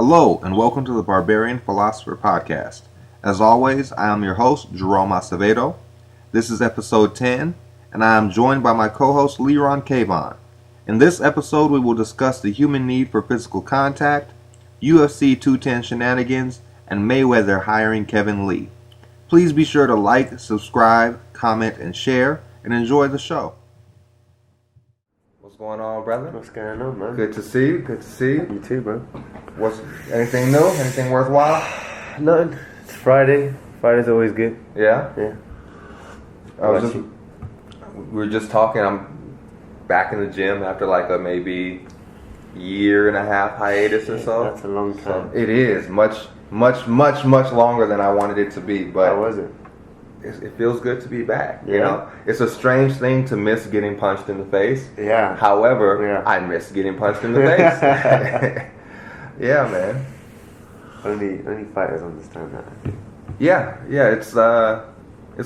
Hello, and welcome to the Barbarian Philosopher podcast. As always, I am your host, Jerome Acevedo. This is episode 10, and I am joined by my co-host, Liron Jerome. In this episode, we will discuss the human need for physical contact, UFC 210 Shenanigans, and Mayweather hiring Kevin Lee. Please be sure to like, subscribe, comment, and share, and enjoy the show. What's going on, brother? What's going on, man? Good to see you. Good to see you. You too, bro. What's anything new? Anything worthwhile? Nothing. It's Friday. Friday's always good. Yeah? Yeah. We were just talking. I'm back in the gym after like a maybe year and a half hiatus or so. That's a long time. It is much longer than I wanted it to be. But how was it? It feels good to be back. Yeah. You know, it's a strange thing to miss getting punched in the face. Yeah. However, I miss getting punched in the face. Yeah, man. Only fighters understand that. Yeah. It's a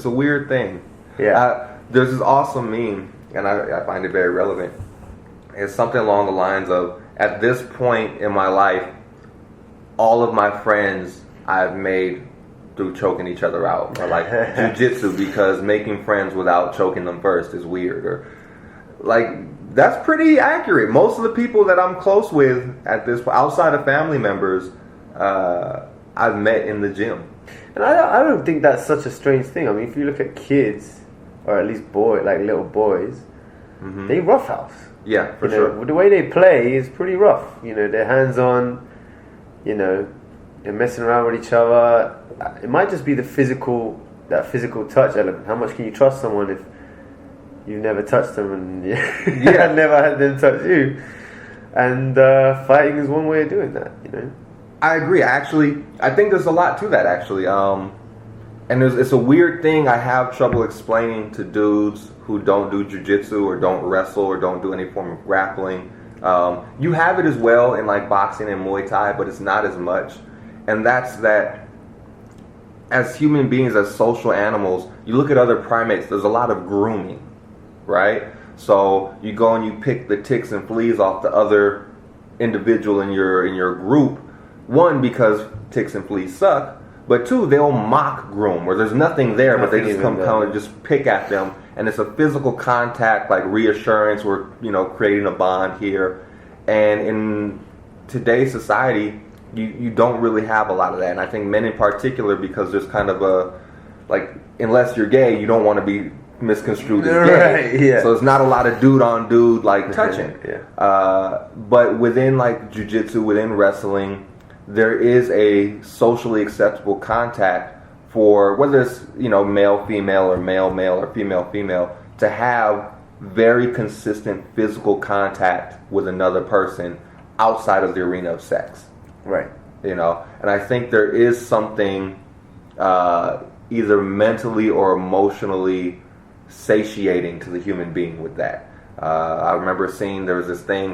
weird thing. Yeah. There's this awesome meme, and I find it very relevant. It's something along the lines of, at this point in my life, all of my friends I've made through choking each other out, or like jujitsu, because making friends without choking them first is weird, or like that's pretty accurate. Most of the people that I'm close with at this, outside of family members, I've met in the gym. And I don't think that's such a strange thing. I mean, if you look at kids, or at least little boys, they roughhouse. Yeah, for sure. The way they play is pretty rough. You know, they're hands-on. You know, they're messing around with each other. It might just be that physical touch element. How much can you trust someone if you've never touched them and never had them touch you? And fighting is one way of doing that. You know. I agree. Actually, I think there's a lot to that. Actually, and it's a weird thing. I have trouble explaining to dudes who don't do jiu-jitsu or don't wrestle or don't do any form of grappling. You have it as well in like boxing and Muay Thai, but it's not as much. And that's that. As human beings, as social animals, you look at other primates. There's a lot of grooming, right? So you go and you pick the ticks and fleas off the other individual in your group. One, because ticks and fleas suck, but two, they'll mock groom where there's nothing there, but they just come and just pick at them, and it's a physical contact, like reassurance. We're creating a bond here, and in today's society, you don't really have a lot of that, and I think men in particular, because there's kind of a unless you're gay, you don't want to be misconstrued as gay. Right, yeah. So it's not a lot of dude on dude like touching. Yeah. But within like jiu-jitsu, within wrestling, there is a socially acceptable contact for whether it's male female or male male or female female to have very consistent physical contact with another person outside of the arena of sex. Right. And I think there is something either mentally or emotionally satiating to the human being with that. I remember seeing there was this thing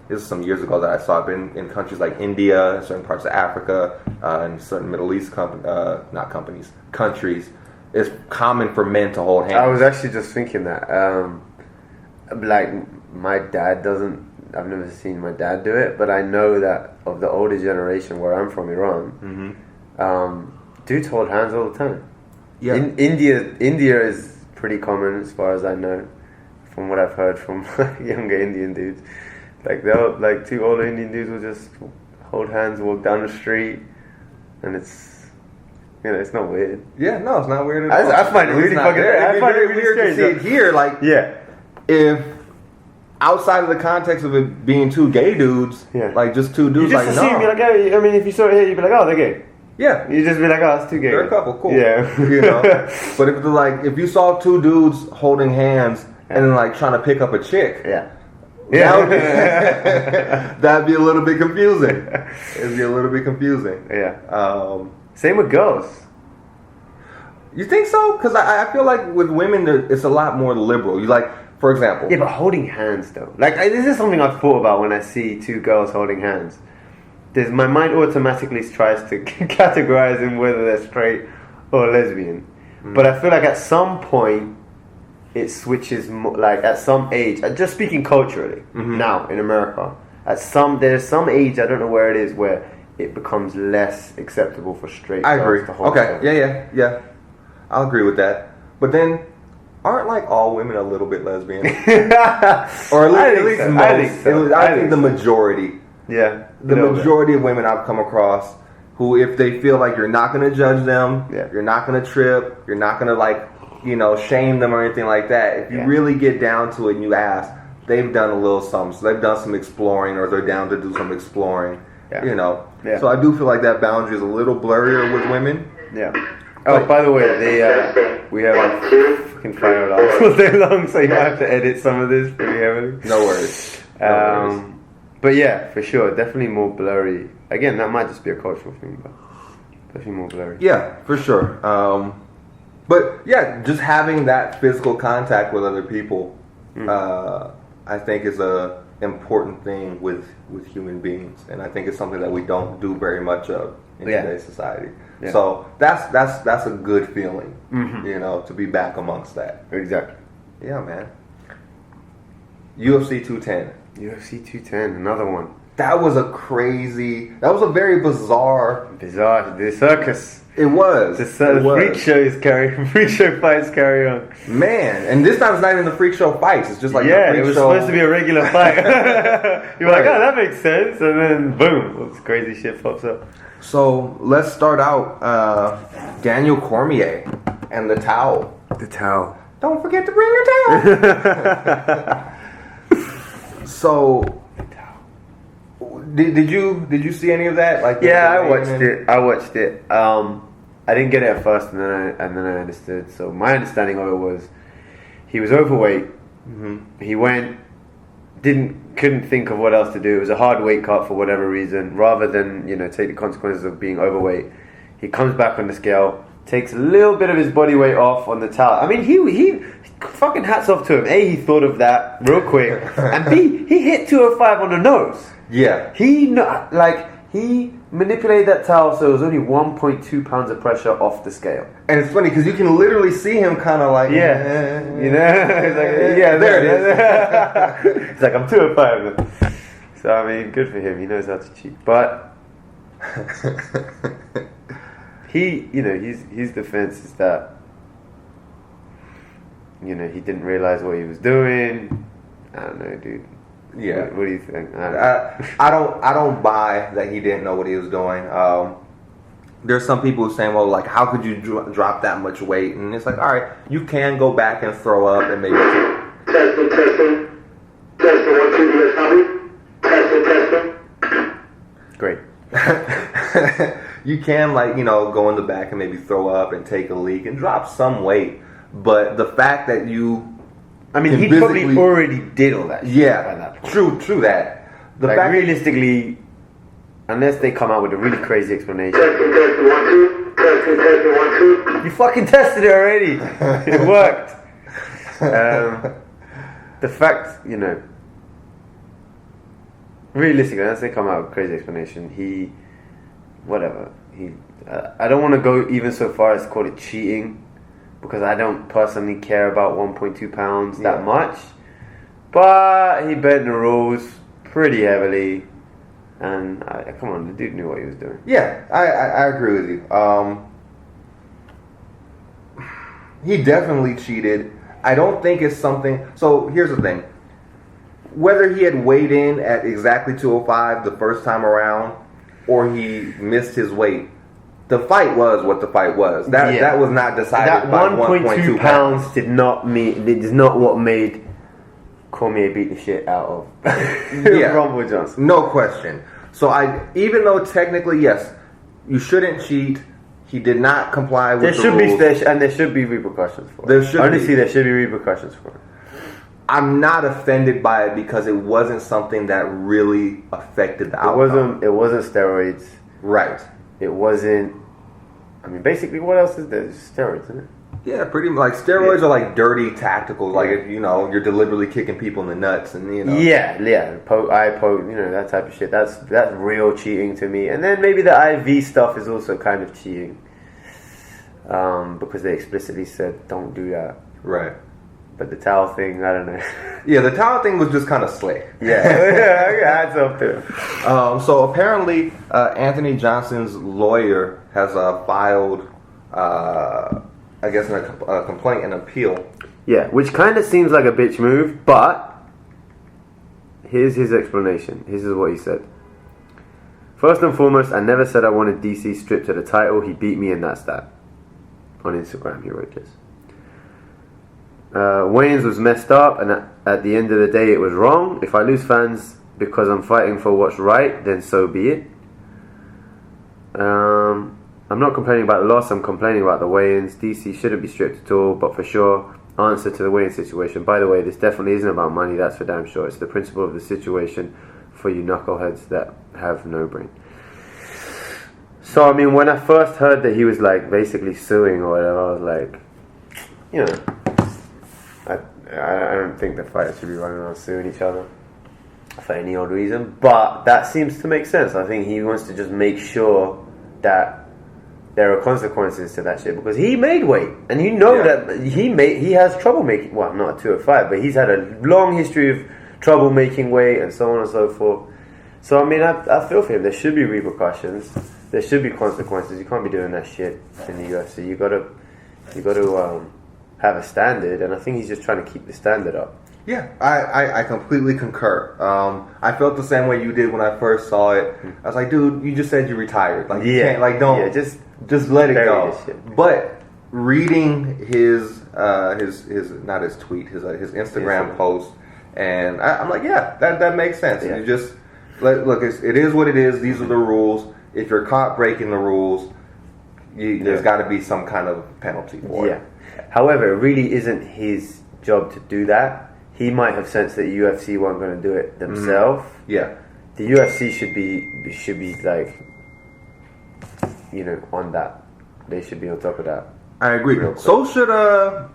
this is some years ago that I saw in countries like India, certain parts of Africa, and certain Middle East countries. It's common for men to hold hands. I was actually just thinking that. Like, my dad doesn't. I've never seen my dad do it, but I know that of the older generation where I'm from, Iran, dudes hold hands all the time. Yeah. In India is pretty common as far as I know, from what I've heard from younger Indian dudes. Like two older Indian dudes will just hold hands, walk down the street, and it's not weird. Yeah, no, it's not weird at all. I find it really fucking weird. I find it really weird to see it here. Like, if outside of the context of it being two gay dudes, like just two dudes, you just assume, you're like, hey, I mean, if you saw it here, you'd be like, oh, they're gay. Yeah, you just be like, oh, it's two gay. They're a couple, cool. Yeah, But if you saw two dudes holding hands and then like trying to pick up a chick, that'd be a little bit confusing. It'd be a little bit confusing. Yeah. Same with girls. You think so? Because I feel like with women, it's a lot more liberal. For example. Yeah, but holding hands though. This is something I've thought about when I see two girls holding hands. My mind automatically tries to categorize them whether they're straight or lesbian. But I feel like at some point, it switches, at some age, just speaking culturally, now in America, there's some age, I don't know where it is, where it becomes less acceptable for straight I girls agree. to hold Okay, them. yeah. I'll agree with that. But then, aren't like all women a little bit lesbian? Or at least most. I think the majority. Yeah. The majority of women I've come across who, if they feel like you're not going to judge them, you're not going to trip, you're not going to like, shame them or anything like that. If you really get down to it and you ask, they've done a little something. So they've done some exploring, or they're down to do some exploring. Yeah. So I do feel like that boundary is a little blurrier with women. Yeah. Oh, by the way, we have a fucking fire alarm all day long, so you might have to edit some of this pretty heavily. No worries. But yeah, for sure, definitely more blurry. Again, that might just be a cultural thing, but definitely more blurry. Yeah, for sure. But yeah, just having that physical contact with other people, I think is a important thing with human beings, and I think it's something that we don't do very much of in today's society. Yeah. So that's a good feeling, to be back amongst that. Exactly. Yeah, man. UFC 210. UFC 210, another one. That was a very bizarre. The circus. It was. The freak show fights carry on. Man, and this time it's not even the freak show fights. It's just like it was supposed to be a regular fight. You're like, oh, that makes sense, and then boom, all this crazy shit pops up. So let's start out. Daniel Cormier and the towel. The towel. Don't forget to bring your towel. So, did you see any of that? Like, I watched it. I didn't get it at first, and then I understood. So my understanding of it was, he was overweight. He couldn't think of what else to do. It was a hard weight cut for whatever reason. Rather than take the consequences of being overweight, he comes back on the scale, takes a little bit of his body weight off on the towel. I mean, he fucking hats off to him. A, he thought of that real quick, and B, he hit 205 on the nose. Yeah, he manipulated that towel so it was only 1.2 pounds of pressure off the scale. And it's funny because you can literally see him kind of like, he's like, there it is. He's like, I'm 205. So I mean, good for him. He knows how to cheat, but his defense is that he didn't realize what he was doing. I don't know, dude. Yeah. What do you think? I don't buy that he didn't know what he was doing. There's some people who saying, well, like, how could you drop that much weight? And it's like, all right, you can go back and throw up and maybe. Testing. 1, 2, testing. Great. You can go in the back and maybe throw up and take a leak and drop some weight, but the fact that you. I mean, he probably already did all that shit by that point. True that. The fact realistically, unless they come out with a really crazy explanation. Testing, 1, 2. You fucking tested it already. It worked. The fact, realistically, unless they come out with a crazy explanation, I don't want to go even so far as to call it cheating, because I don't personally care about 1.2 pounds that much. But he bent the rules pretty heavily. And come on, the dude knew what he was doing. Yeah, I agree with you. He definitely cheated. I don't think it's something... So here's the thing. Whether he had weighed in at exactly 205 the first time around, or he missed his weight, the fight was what the fight was. That was not decided by 1.2 pounds. Is not what made Cormier beat the shit out of Rumble Johnson. No question. So even though technically, yes, you shouldn't cheat, he did not comply with the rules. And there should be repercussions for it. There should be repercussions for it. I'm not offended by it because it wasn't something that really affected the outcome. It wasn't steroids. Right. It wasn't... I mean, basically, what else is there? It's steroids, isn't it? Yeah, pretty much. Like, steroids are like dirty tacticals. Like, if, you're deliberately kicking people in the nuts and, Yeah. Poke, that type of shit. That's real cheating to me. And then maybe the IV stuff is also kind of cheating. Because they explicitly said, don't do that. Right. But the towel thing, I don't know. Yeah, the towel thing was just kind of slick. Yeah, hats off to him. So apparently, Anthony Johnson's lawyer has filed, I guess, a complaint and appeal. Yeah, which kind of seems like a bitch move, but here's his explanation. This is what he said. First and foremost, I never said I wanted DC stripped of the title. He beat me and that's that. On Instagram, he wrote this. Wayans was messed up, and at the end of the day, it was wrong. If I lose fans because I'm fighting for what's right, then so be it. I'm not complaining about the loss, I'm complaining about the weigh-ins. DC shouldn't be stripped at all, but for sure, answer to the weigh-in situation. By the way, this definitely isn't about money, that's for damn sure. It's the principle of the situation for you knuckleheads that have no brain. So, I mean, when I first heard that he was, like, basically suing or whatever, I was like, you know, I don't think the fighters should be running around suing each other for any odd reason, but that seems to make sense. I think he wants to just make sure that there are consequences to that shit, because he made weight, and you know that he has trouble making, well, not at 205, but he's had a long history of trouble making weight and so on and so forth. So I mean, I feel for him. There should be repercussions. There should be consequences. You can't be doing that shit in the UFC. You got to have a standard, and I think he's just trying to keep the standard up. Yeah, I completely concur. I felt the same way you did when I first saw it. I was like, dude, you just said you retired. Like, you can't, like, don't, just let it go. But reading his not his tweet, his Instagram post, and I'm like, yeah, that makes sense. Yeah. You just look, it is what it is. These are the rules. If you're caught breaking the rules, there's got to be some kind of penalty for it. However, it really isn't his job to do that. He might have sensed that UFC weren't going to do it themselves. Mm-hmm. Yeah, the UFC should be like, you know, on that. They should be on top of that. I agree. So should the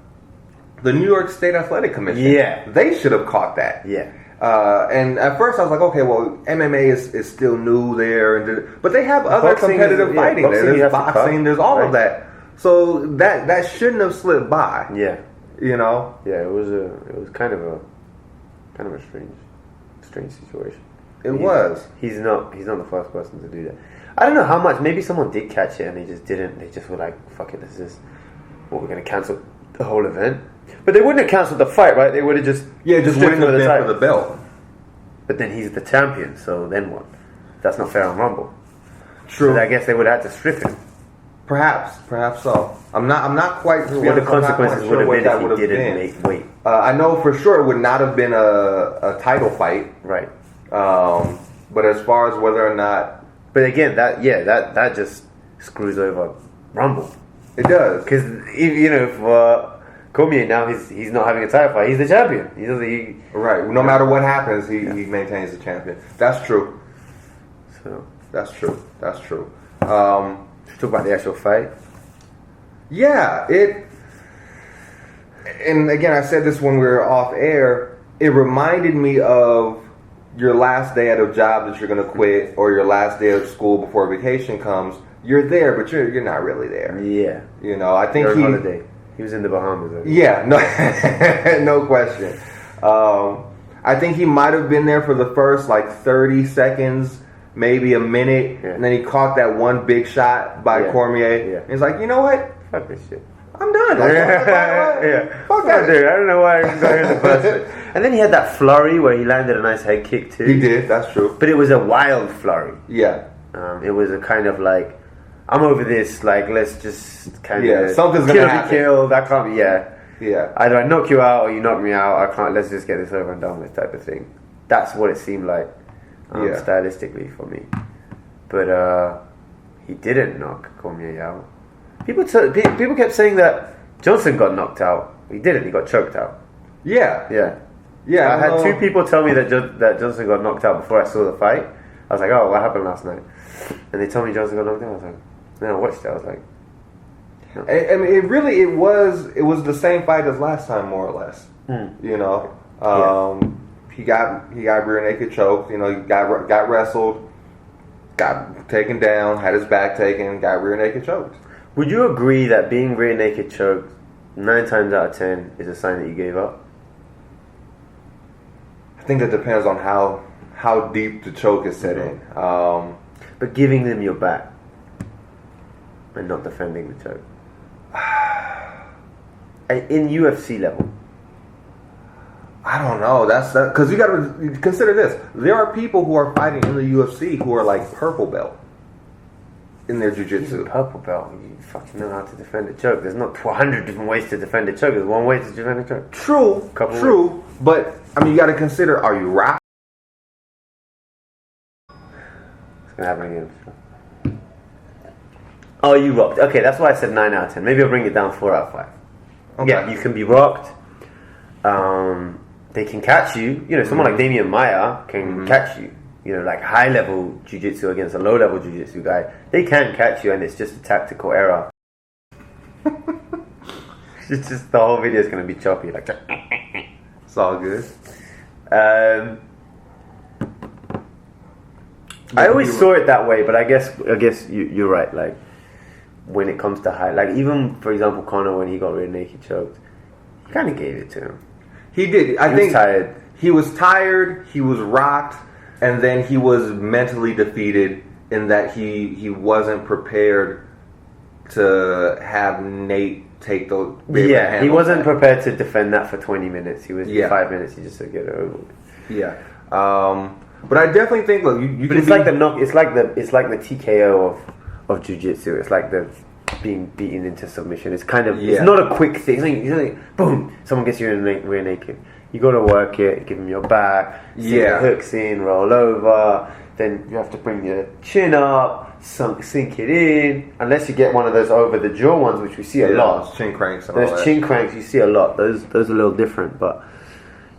New York State Athletic Commission. Yeah, they should have caught that. Yeah. And at first I was like, okay, well, MMA is still new there, but they have other competitive fighting there. There's boxing, there's all of that. So that shouldn't have slipped by. Yeah. You know. Yeah, it was kind of a strange situation. He's not the first person to do that. I don't know how much. Maybe someone did catch it and they just didn't. They just were like, fuck it, this is what we're going to cancel the whole event. But they wouldn't have cancelled the fight, right? They would have just wouldn't have been for the belt. But then he's the champion, so then what? That's not fair on Rumble. True. So I guess they would have had to strip him. Perhaps so. I'm not quite sure what the consequences would have been if he didn't make weight. I know for sure it would not have been a title fight, right? But as far as whether or not, but again, that just screws over Rumble. It does, because you know, for Cormier now, he's not having a title fight. He's the champion. Right. No matter what happens, he maintains the champion. That's true. So that's true. Talk about the actual fight. Yeah, and again, I said this when we were off air. It reminded me of your last day at a job that you're going to quit, or your last day of school before vacation comes. You're there, but you're not really there. Yeah, you know. I think on holiday. He was in the Bahamas. Yeah, no question. I think he might have been there for the first 30 seconds. Maybe a minute, and then he caught that one big shot by Cormier. Yeah. And he's like, you know what? Fuck this shit. I'm done. Fuck that dude. I don't know why I even got here in the first place. And then he had that flurry where he landed a nice head kick too. He did, that's true. But it was a wild flurry. Yeah. It was a kind of like, I'm over this, let's just kind of something's gonna happen. Killed. I can't be, Yeah. Either I knock you out or you knock me out. I can't, let's just get this over and done with type of thing. That's what it seemed like. Stylistically for me, but he didn't knock Cormier out. People kept saying that Johnson got knocked out. He didn't. He got choked out. Yeah. I had two people tell me that Johnson got knocked out before I saw the fight. I was like, oh, what happened last night? And they told me Johnson got knocked out. I was like, then I watched it. I was like, no. I mean, it was the same fight as last time, more or less. You know. He got rear naked choked. You know, he got wrestled, got taken down, had his back taken, got rear naked choked. Would you agree that being rear naked choked 9 times out of 10 is a sign that you gave up? I think that depends on how deep the choke is set in. But giving them your back and not defending the choke. In UFC level. I don't know. That's because you got to consider this. There are people who are fighting in the UFC who are like purple belt in their jiu-jitsu. Purple belt, you fucking know how to defend a choke. There's not 100 different ways to defend a choke. There's one way to defend a choke. True. Ways. But I mean, you got to consider: are you rock? It's gonna happen again. Oh, you rocked. Okay, that's why I said 9 out of 10. Maybe I'll bring it down 4 out of 5. Okay. Yeah, you can be rocked. They can catch you. You know, someone like Damian Maia can catch you. You know, like high level jiu-jitsu against a low level jiu-jitsu guy. They can catch you, and it's just a tactical error. It's just the whole video is going to be choppy. Like, it's all good. I always saw it that way, but I guess you're right. Like when it comes to high, like even for example, Conor when he got rear naked choked, he kind of gave it to him. He did. I think he was tired. He was rocked, and then he was mentally defeated in that he wasn't prepared to have Nate take those. Yeah, he wasn't prepared to defend that for 20 minutes. He was 5 minutes. He just said get it over with. Yeah. But I definitely think look, you. But it's like the knock. It's like the TKO of jiu-jitsu. It's like the being beaten into submission. It's kind of it's not a quick thing. It's like boom, someone gets you rear naked. You got to work it, give them your back, sink the hooks in, roll over. Then you have to bring your chin up, sink it in. Unless you get one of those over the jaw ones, which we see a lot. Chin cranks. Those chin cranks you see a lot. Those are a little different, but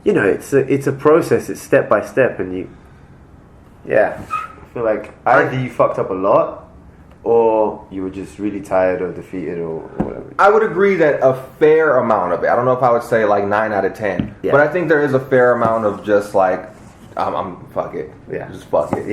you know it's a process. It's step by step, and I feel like either you fucked up a lot, or you were just really tired or defeated or whatever. I would agree that a fair amount of it. I don't know if I would say like 9 out of 10, but I think there is a fair amount of just like I'm fuck it, just fuck it.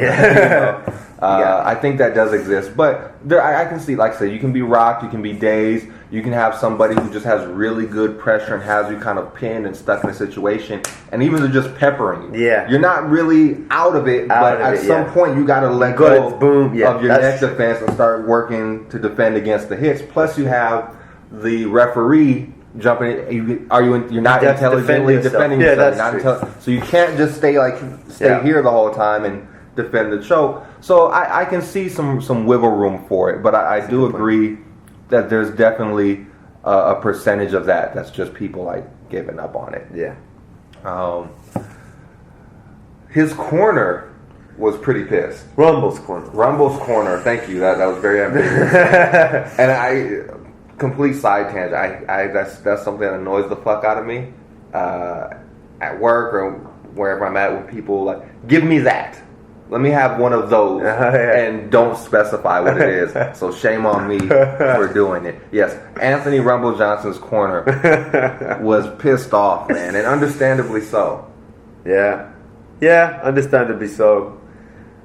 I think that does exist, but I can see, like I said, you can be rocked, you can be dazed, you can have somebody who just has really good pressure and has you kind of pinned and stuck in a situation, and even they're just peppering you. You're not really out of it, but at some point you got to let go of your neck defense and start working to defend against the hits. Plus, you have the referee jumping in. You're not intelligently defending yourself. So you can't just stay here the whole time and defend the choke. So I can see some wiggle room for it, but I do agree that there's definitely a percentage of that's just people like giving up on it. His corner was pretty pissed. Rumble's corner. Thank you. That was very ambiguous. And complete side tangent. That's something that annoys the fuck out of me at work or wherever I'm at, when people like give me that. Let me have one of those and don't specify what it is. So shame on me for doing it. Yes, Anthony Rumble Johnson's corner was pissed off, man, and understandably so. Yeah, understandably so.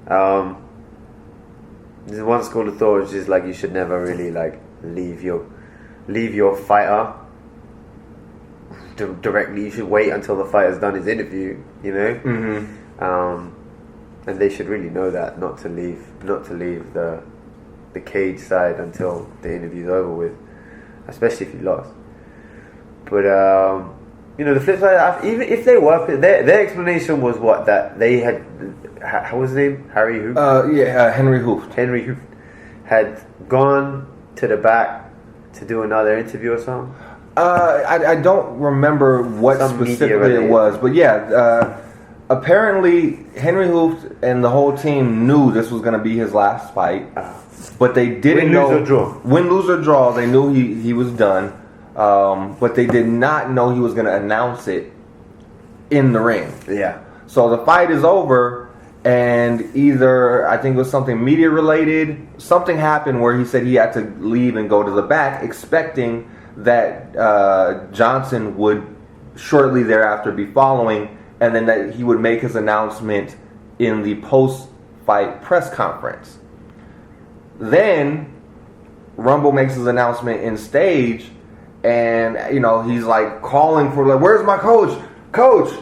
There's one school of thought which is like you should never really like leave your fighter directly. You should wait until the fighter's done his interview, you know. And they should really know that not to leave the cage side until the interview's over with, especially if you lost. But you know, the flip side, even if they were, their explanation was that they had, how was his name? Henry Hooft. Henry Hooft had gone to the back to do another interview or something. I don't remember what specifically it was, but apparently Henry Hooft and the whole team knew this was going to be his last fight, but they didn't know. Win, lose or draw. They knew he was done, but they did not know he was going to announce it in the ring. So the fight is over, and either I think it was something media related. Something happened where he said he had to leave and go to the back, expecting that Johnson would shortly thereafter be following, and then that he would make his announcement in the post-fight press conference. Then Rumble makes his announcement in stage, and you know he's like calling for like, "Where's my coach? Coach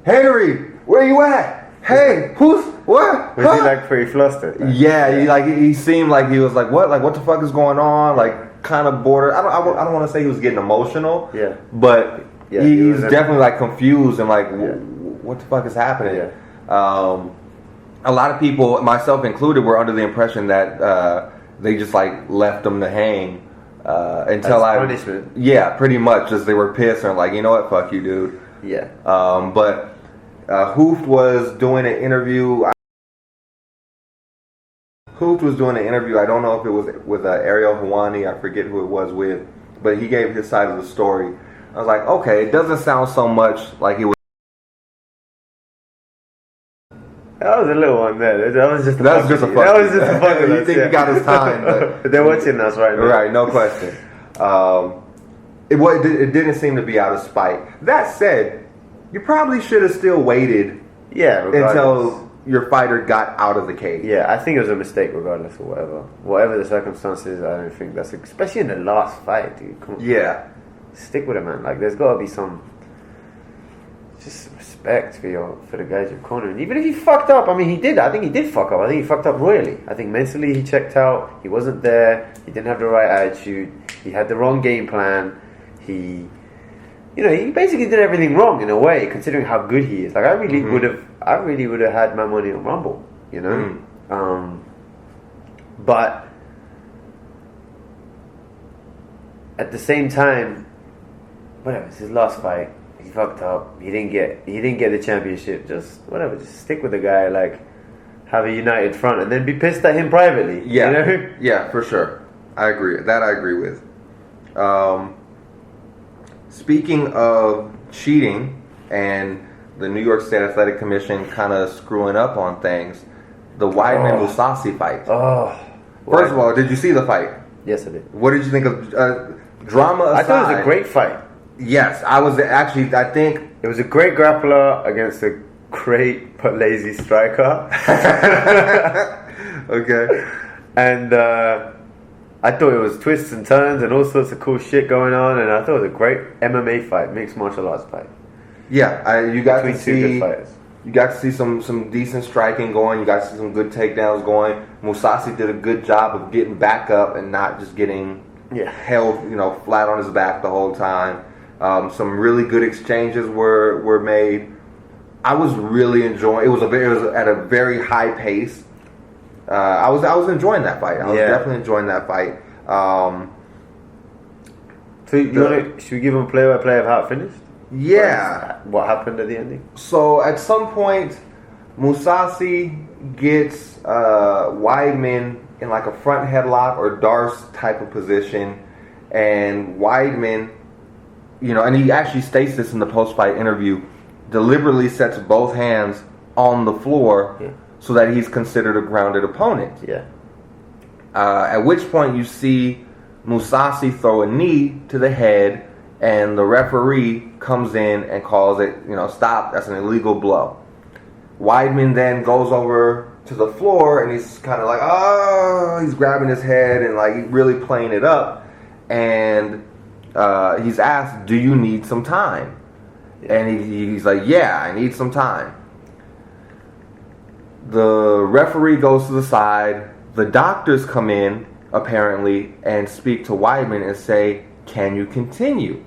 Henry, where you at? Hey, who's what?" Was he like pretty flustered? Yeah, he seemed like he was like, "What? Like what the fuck is going on?" Like kind of border. I don't want to say he was getting emotional. Yeah, but he's definitely like confused and like, yeah. what the fuck is happening? Yeah. A lot of people, myself included, were under the impression that they just like left him to hang until punishment. Yeah, pretty much. Just they were pissed and like, you know what, fuck you, dude. Yeah. But Hooft was doing an interview. I don't know if it was with Ariel Hawani. I forget who it was with, but he gave his side of the story. I was like, okay, it doesn't sound so much like it was. That was a little one there. That was just a fuck. You think he got his time, but they're watching us right now. Right, no question. It didn't seem to be out of spite. That said, you probably should have still waited until your fighter got out of the cage. Yeah, I think it was a mistake regardless of whatever the circumstances. I don't think that's, especially in the last fight, dude. Come on. Yeah. Stick with it, man. Like, there's got to be some just respect for the guys you're cornering. Even if he fucked up, I mean, he did. I think he did fuck up. I think he fucked up royally. I think mentally he checked out. He wasn't there. He didn't have the right attitude. He had the wrong game plan. He basically did everything wrong in a way, considering how good he is. Like, I really would have had my money on Rumble, you know. But at the same time, whatever, it's his last fight. He fucked up. He didn't get the championship. Just whatever. Just stick with the guy. Like, have a united front, and then be pissed at him privately. Yeah, you know? Yeah, for sure. I agree. That I agree with. Speaking of cheating and the New York State Athletic Commission kind of screwing up on things, the Weidman Mousasi fight. First of all, did you see the fight? Yes, I did. What did you think of drama aside? I thought it was a great fight. Yes, I was actually. I think it was a great grappler against a great but lazy striker. Okay, and I thought it was twists and turns and all sorts of cool shit going on, and I thought it was a great MMA fight, mixed martial arts fight. Yeah, you got between to see two good fighters. You got to see some decent striking going. You got to see some good takedowns going. Mousasi did a good job of getting back up and not just getting held, flat on his back the whole time. Some really good exchanges were made. I was really enjoying. It was at a very high pace. I was enjoying that fight. I was definitely enjoying that fight. Should we give him a play-by-play of how it finished? Yeah. What happened at the ending? So at some point, Mousasi gets Weidman in like a front headlock or Darce type of position, and Weidman, and he actually states this in the post-fight interview, deliberately sets both hands on the floor so that he's considered a grounded opponent. Yeah. At which point you see Mousasi throw a knee to the head, and the referee comes in and calls it, stop, that's an illegal blow. Weidman then goes over to the floor, and he's kind of like, he's grabbing his head and like really playing it up. And he's asked, do you need some time? And he's like, yeah, I need some time. The referee goes to the side. The doctors come in, apparently, and speak to Weidman and say, can you continue?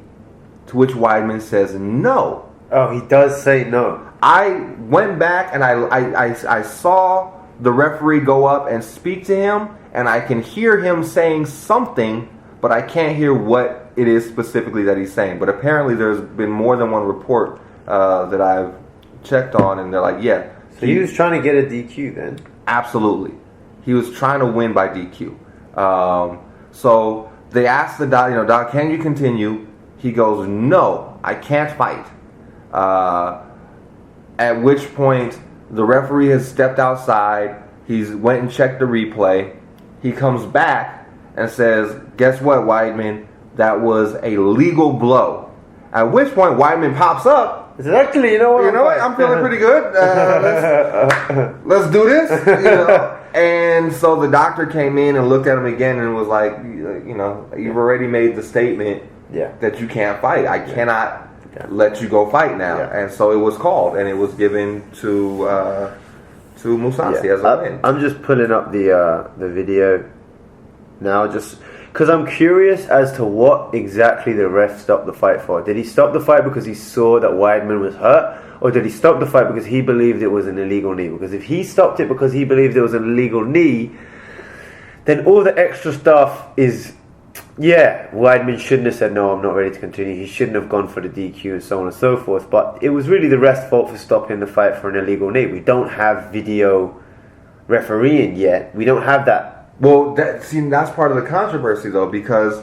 To which Weidman says no. Oh, he does say no. I went back and I saw the referee go up and speak to him, and I can hear him saying something, but I can't hear what it is specifically that he's saying. But apparently there's been more than one report that I've checked on, and they're like, yeah. So he was trying to get a DQ then? Absolutely. He was trying to win by DQ. So they asked the doc, Doc, can you continue? He goes, no, I can't fight. At which point, the referee has stepped outside. He's went and checked the replay. He comes back and says, guess what, Weidman? That was a legal blow. At which point, Weidman pops up. It's actually, you know what? I'm feeling pretty good. Let's do this. And so the doctor came in and looked at him again and was like, you've already made the statement. that you can't fight. I cannot let you go fight now. And so it was called, and it was given to Mousasi as a win. I'm just pulling up the video now, just because I'm curious as to what exactly the ref stopped the fight for. Did he stop the fight because he saw that Weidman was hurt, or did he stop the fight because he believed it was an illegal knee? Because if he stopped it because he believed it was an illegal knee, then all the extra stuff is, Weidman shouldn't have said, no, I'm not ready to continue. He shouldn't have gone for the DQ and so on and so forth. But it was really the ref's fault for stopping the fight for an illegal knee. We don't have video refereeing yet. We don't have that. Well, that's part of the controversy, though, because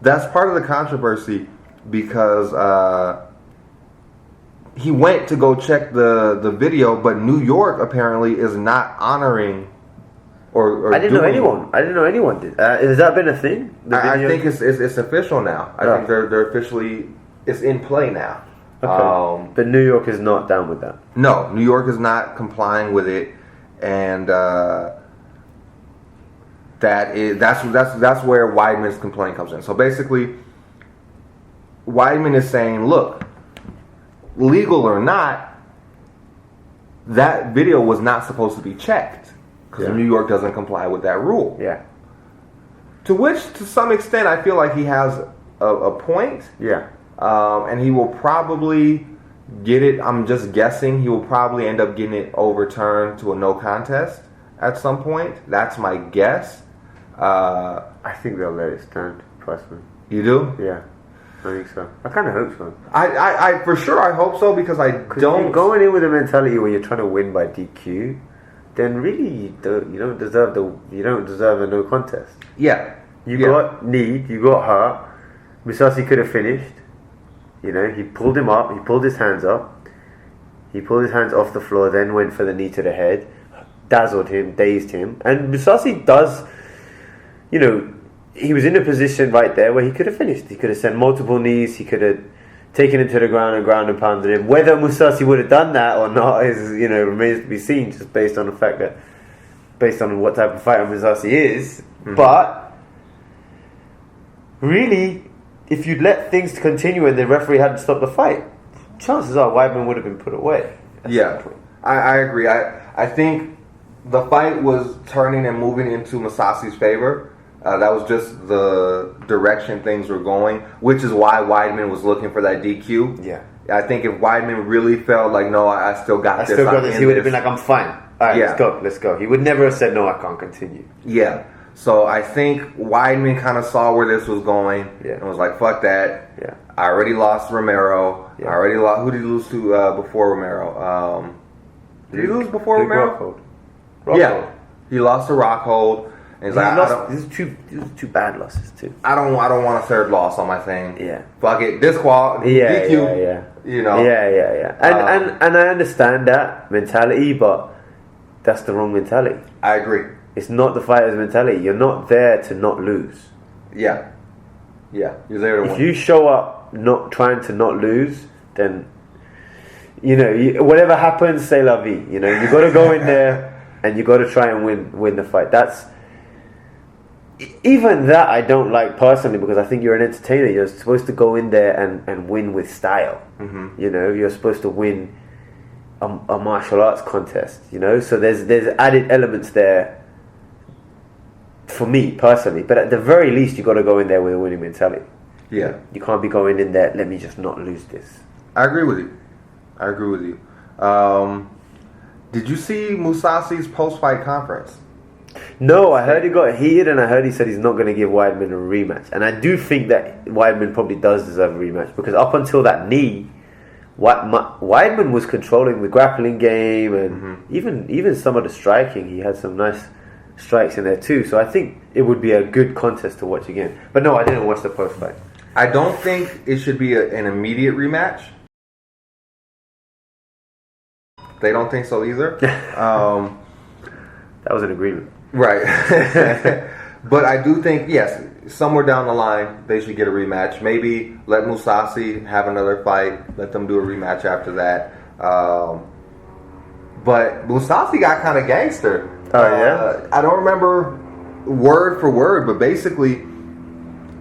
that's part of the controversy because he went to go check the video, but New York apparently is not honoring or I didn't know anyone did. Has that been a thing? I think it's official now. I think they're officially, it's in play now. Okay. But New York is not down with that. No, New York is not complying with it, and that's where Weidman's complaint comes in. So basically, Weidman is saying, look, legal or not, that video was not supposed to be checked because New York doesn't comply with that rule. Yeah. To which, to some extent, I feel like he has a point. Yeah. And he will probably get it. I'm just guessing. He will probably end up getting it overturned to a no contest at some point. That's my guess. I think they'll let it stand, personally. You do? Yeah. I think so. I kind of hope so. I for sure I hope so because I don't. You're going in with a mentality where you're trying to win by DQ, then really you don't deserve a no contest. Yeah. You got kneed. You got hurt. Mousasi could have finished. He pulled him up. He pulled his hands up. He pulled his hands off the floor. Then went for the knee to the head, dazzled him, dazed him. And Mousasi does. He was in a position right there where he could have finished. He could have sent multiple knees. He could have taken him to the ground and pounded him. Whether Mousasi would have done that or not is, remains to be seen, just based on the fact that, based on what type of fighter Mousasi is. Mm-hmm. But really, if you'd let things continue and the referee hadn't stopped the fight, chances are Weidman would have been put away. I agree. I think the fight was turning and moving into Mousasi's favor. That was just the direction things were going, which is why Weidman was looking for that DQ. Yeah. I think if Weidman really felt like, no, I still got this. He would have been like, I'm fine. All right, let's go. He would never have said, no, I can't continue. Yeah. So I think Weidman kind of saw where this was going and was like, fuck that. Yeah. I already lost Romero. I already lost. Who did he lose to before Romero? Did he lose before Romero? Rockhold. He lost to Rockhold. And he's like, these are two bad losses too. I don't want a third loss on my thing. Yeah. Fuck it. DQ. Yeah. Yeah. And I understand that mentality, but that's the wrong mentality. I agree. It's not the fighter's mentality. You're not there to not lose. Yeah. You're there to win. If you show up not trying to not lose, then whatever happens, c'est la vie. You got to go in there and you got to try and win the fight. That's even that I don't like personally, because I think you're an entertainer. You're supposed to go in there and win with style. Mm-hmm. You're supposed to win a martial arts contest. So there's added elements there. For me personally, but at the very least, you got to go in there with a winning mentality. Yeah, you can't be going in there. Let me just not lose this. I agree with you. Did you see Mousasi's post-fight conference? No, I heard he got heated, and I heard he said he's not going to give Weidman a rematch. And I do think that Weidman probably does deserve a rematch, because up until that knee, Weidman was controlling the grappling game and even some of the striking. He had some nice strikes in there too, so I think it would be a good contest to watch again. But no, I didn't watch the post fight. I don't think it should be an immediate rematch. They don't think so either. That was an agreement, right? But I do think, yes, somewhere down the line they should get a rematch. Maybe let Mousasi have another fight. Let them do a rematch after that. But Mousasi got kind of gangster. Oh yeah. I don't remember word for word, but basically,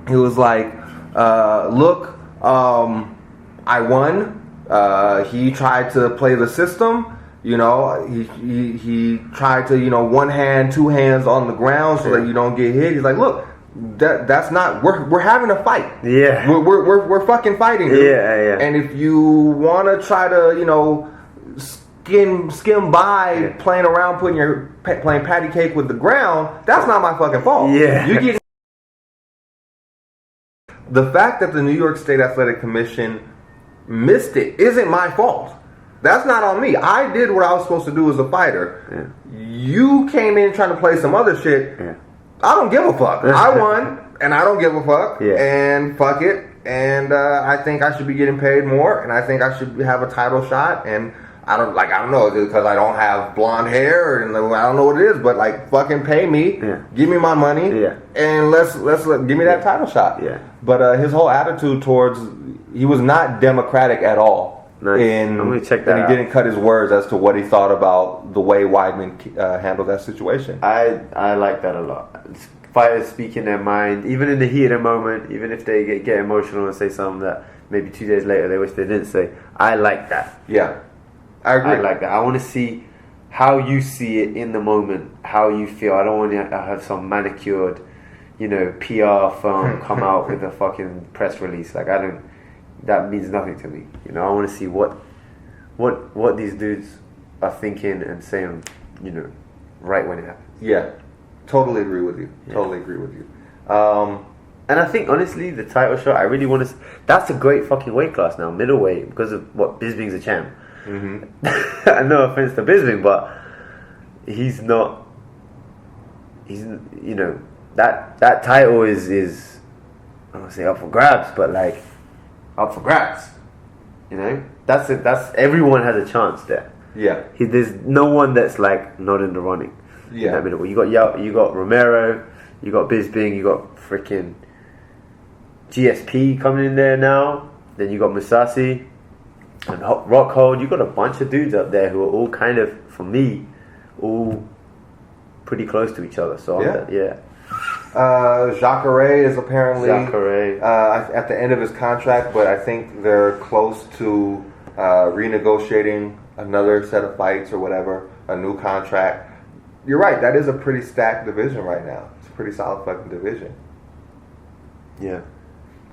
he was like, look, I won. He tried to play the system. You know, he tried to, you know, one hand, two hands on the ground so that you don't get hit. He's like, look, that's not. We're having a fight. Yeah. We're fucking fighting, dude. Yeah. And if you want to try to, you know, skim by playing around, playing patty cake with the ground, that's not my fucking fault. Yeah. You get the fact that the New York State Athletic Commission missed it isn't my fault. That's not on me. I did what I was supposed to do as a fighter. Yeah. You came in trying to play some other shit. Yeah. I don't give a fuck. I won, and I don't give a fuck. Yeah. And fuck it. And I think I should be getting paid more, and I think I should have a title shot. And I don't know, because I don't have blonde hair, and I don't know what it is, but like, fucking pay me, give me my money, and let's give me that title shot. Yeah. But his whole attitude towards, he was not democratic at all. Nice. I'm gonna check that and he didn't cut his words as to what he thought about the way Weidman handled that situation. I like that a lot. Fighters speaking their mind, even in the heat of the moment, even if they get emotional and say something that maybe 2 days later they wish they didn't say. I like that. Yeah, I agree. I like that. I want to see how you see it in the moment, how you feel. I don't want to have some manicured, you know, PR firm come out with a fucking press release. Like, that means nothing to me. You know, I want to see what these dudes are thinking and saying, you know, right when it happens. Yeah, totally agree with you. Totally agree with you. And I think, honestly, the title shot, I really want to... That's a great fucking weight class now, middleweight, because of what Bisping's a champ. Mm-hmm. No offense to Bisping, but he's not... He's, you know, that title is I don't want to say up for grabs, but like, up for grabs. You know, that's everyone has a chance there. Yeah. There's no one that's like not in the running. Yeah. In that middle. You got Romero, you got Bisping, you got freaking GSP coming in there now. Then you got Musasi and Rockhold. You got a bunch of dudes up there who are all kind of, for me, all pretty close to each other. So yeah. Jacare is apparently at the end of his contract, but I think they're close to renegotiating another set of fights or whatever, a new contract. You're right, that is a pretty stacked division right now. It's a pretty solid fucking division. Yeah.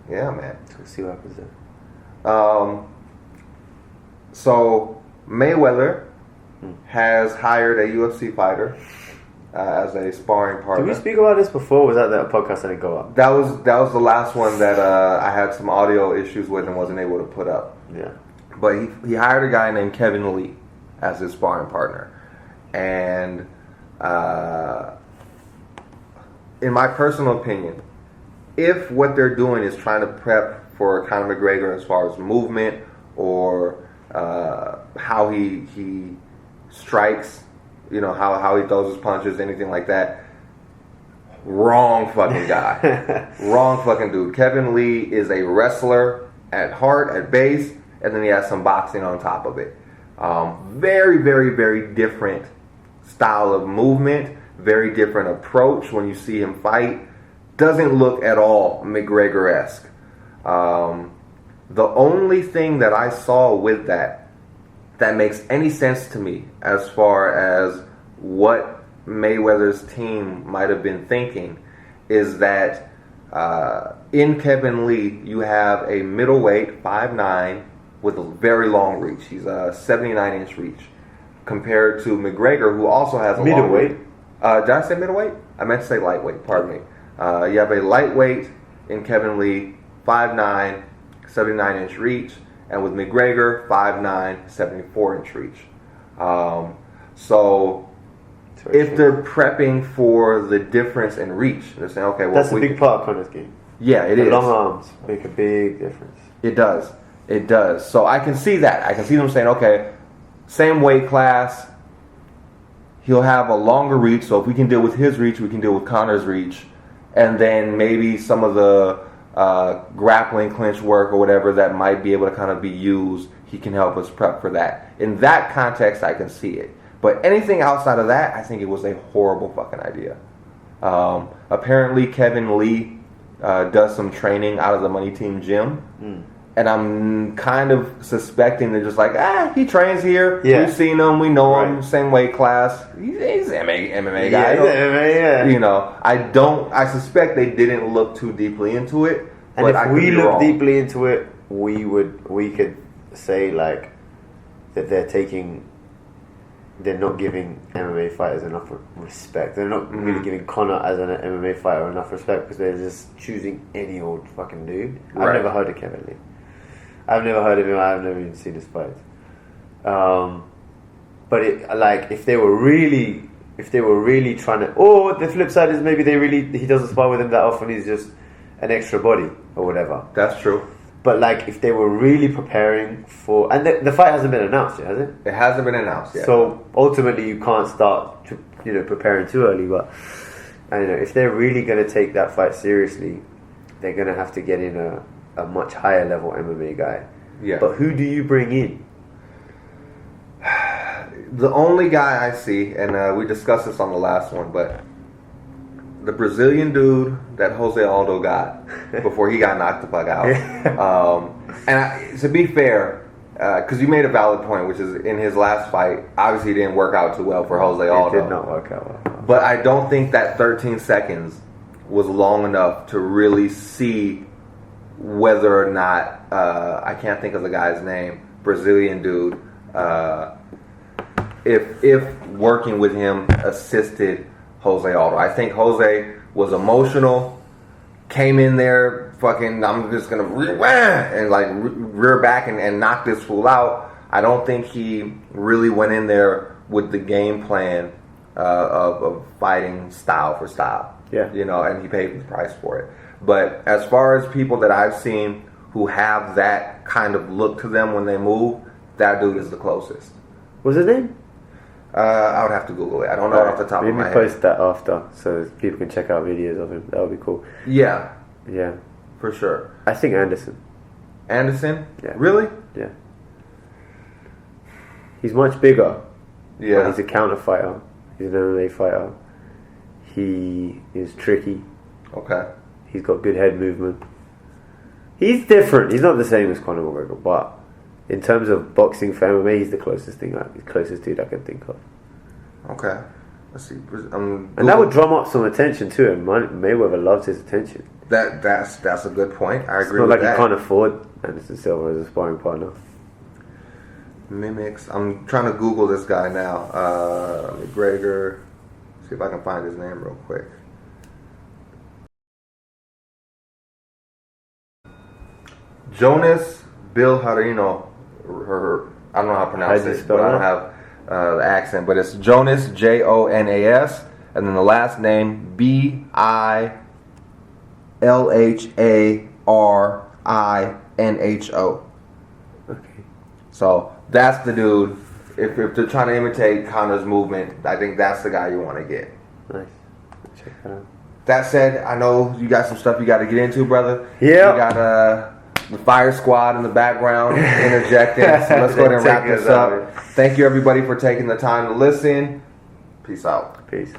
Yeah, man. Let's see what happens there. So Mayweather has hired a UFC fighter as a sparring partner. Did we speak about this before? Was that podcast that didn't go up? That was the last one that I had some audio issues with and wasn't able to put up. Yeah. But he hired a guy named Kevin Lee as his sparring partner. And in my personal opinion, if what they're doing is trying to prep for Conor McGregor as far as movement or how he strikes, you know, how he throws his punches, anything like that, wrong fucking guy. Wrong fucking dude. Kevin Lee is a wrestler at heart, at base, and then he has some boxing on top of it. Very, very, very different style of movement, very different approach when you see him fight. Doesn't look at all McGregor-esque. The only thing that I saw with that makes any sense to me as far as what Mayweather's team might have been thinking is that in Kevin Lee, you have a middleweight, 5'9", with a very long reach. He's a 79-inch reach, compared to McGregor, who also has a middleweight. Long reach. Did I say middleweight? I meant to say lightweight, pardon me. You have a lightweight in Kevin Lee, 5'9", 79-inch reach, and with McGregor, 5'9", 74-inch reach. So if they're prepping for the difference in reach, they're saying, okay, well, that's a big part of Conor's game. Yeah, it is. Long arms make a big difference. It does. It does. So I can see that. I can see them saying, okay, same weight class, he'll have a longer reach, so if we can deal with his reach, we can deal with Conor's reach. And then maybe some of the grappling clinch work or whatever that might be able to kind of be used, he can help us prep for that. In that context, I can see it. But anything outside of that, I think it was a horrible fucking idea. Apparently, Kevin Lee does some training out of the Money Team gym. And I'm kind of suspecting they're just like, he trains here. Yeah. We've seen him. We know him. Same weight class. He's an MMA guy. Yeah, MMA, You know, I suspect they didn't look too deeply into it. And but if we look deeply into it, we could say like that they're not giving MMA fighters enough respect. They're not really giving Conor as an MMA fighter enough respect because they're just choosing any old fucking dude. I've never heard of Kevin Lee. I've never heard of him. I've never even seen his fights. But if they were really trying to, or the flip side is maybe he doesn't spar with him that often. He's just an extra body or whatever. That's true. But like if they were really preparing for, and the fight hasn't been announced yet, has it? It hasn't been announced yet. So ultimately, you can't start preparing too early. But I don't know, if they're really going to take that fight seriously, they're going to have to get in a much higher level MMA guy. Yeah. But who do you bring in? The only guy I see, and we discussed this on the last one, but the Brazilian dude that Jose Aldo got before he got knocked the fuck out. To be fair, because you made a valid point, which is in his last fight, obviously it didn't work out too well for Jose Aldo. It did not work out well. But I don't think that 13 seconds was long enough to really see whether or not, I can't think of the guy's name, Brazilian dude, if working with him assisted Jose Aldo. I think Jose was emotional, came in there, fucking, I'm just gonna rear back and knock this fool out. I don't think he really went in there with the game plan of fighting style for style. Yeah. You know, and he paid the price for it. But as far as people that I've seen who have that kind of look to them when they move, that dude is the closest. What's his name? I would have to Google it. I don't know off the top of my head. Maybe post that after so people can check out videos of him. That would be cool. Yeah. Yeah. For sure. I think Anderson. Anderson? Yeah. Really? Yeah. He's much bigger. Yeah. But he's a counter fighter. He's an MMA fighter. He is tricky. Okay. He's got good head movement. He's different. He's not the same as Conor McGregor, but in terms of boxing for MMA, he's the closest dude I can think of. Okay. Let's see. And that would drum up some attention too. And Mayweather loves his attention. That's a good point. I agree with that. It's not like he can't afford Anderson Silva as a sparring partner. Mimics. I'm trying to Google this guy now. McGregor. See if I can find his name real quick. Jonas Bill, how do you know her? I don't know how to pronounce it, but I don't have the accent. But it's Jonas, Jonas, and then the last name Bilharinho. Okay. So that's the dude. If they're trying to imitate Conor's movement, I think that's the guy you want to get. Nice. Check that out. That said, I know you got some stuff you got to get into, brother. Yeah. You got the fire squad in the background interjecting. So let's go ahead and wrap this up. Thank you, everybody, for taking the time to listen. Peace out. Peace.